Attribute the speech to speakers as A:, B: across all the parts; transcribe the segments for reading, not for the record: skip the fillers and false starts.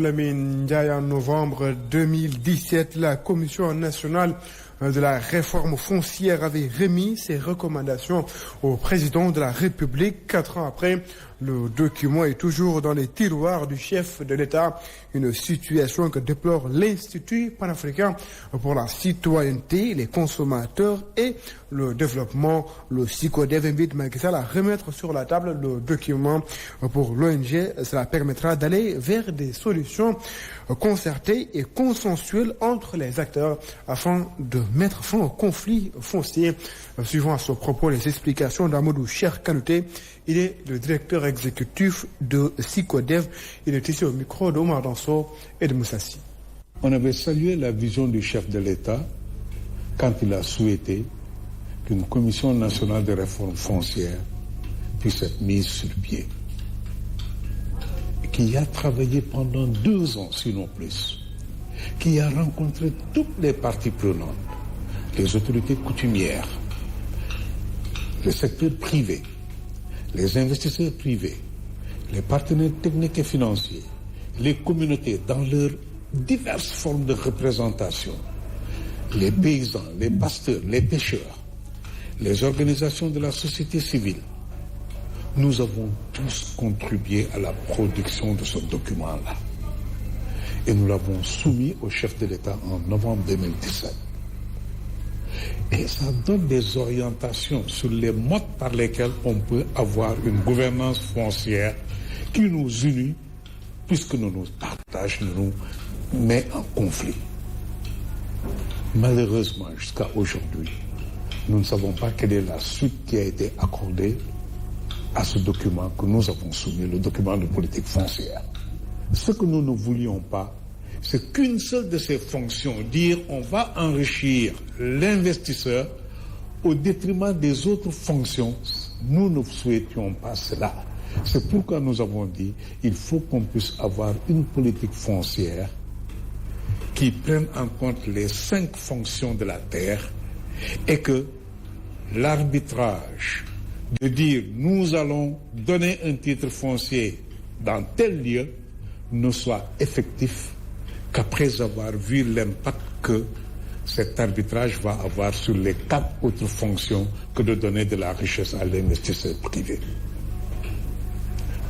A: Lamine Ndiaye, en novembre 2017, la Commission nationale de la réforme foncière avait remis ses recommandations au président de la République. 4 ans après, le document est toujours dans les tiroirs du chef de l'État, une situation que déplore l'Institut panafricain pour la citoyenneté, les consommateurs et le développement. Le SICODEV invite Macky Sall à remettre sur la table le document pour l'ONG. Cela permettra d'aller vers des solutions concertées et consensuelles entre les acteurs afin de mettre fin au conflit foncier. Suivant à ce propos les explications d'Amadou Cheikh Kanouté, il est le directeur exécutif de SICODEV. Il est ici au micro d'Omar Danso et de Moussassi.
B: On avait salué la vision du chef de l'État quand il a souhaité qu'une commission nationale de réforme foncière puisse être mise sur pied. Qui a travaillé pendant 2 ans, sinon plus, qui a rencontré toutes les parties prenantes, les autorités coutumières, le secteur privé, les investisseurs privés, les partenaires techniques et financiers, les communautés dans leurs diverses formes de représentation, les paysans, les pasteurs, les pêcheurs, les organisations de la société civile. Nous avons tous contribué à la production de ce document-là. Et nous l'avons soumis au chef de l'État en novembre 2017. Et ça donne des orientations sur les modes par lesquels on peut avoir une gouvernance foncière qui nous unit, puisque nous nous partageons, nous met en conflit. Malheureusement, jusqu'à aujourd'hui, nous ne savons pas quelle est la suite qui a été accordée à ce document que nous avons soumis, le document de politique foncière. Ce que nous ne voulions pas, c'est qu'une seule de ces fonctions, dire on va enrichir l'investisseur au détriment des autres fonctions, nous ne souhaitions pas cela. C'est pourquoi nous avons dit il faut qu'on puisse avoir une politique foncière qui prenne en compte les 5 fonctions de la terre et que l'arbitrage de dire nous allons donner un titre foncier dans tel lieu ne soit effectif qu'après avoir vu l'impact que cet arbitrage va avoir sur les 4 autres fonctions que de donner de la richesse à l'investisseur privé.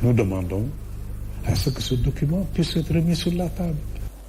B: Nous demandons à ce que ce document puisse être remis sur la table.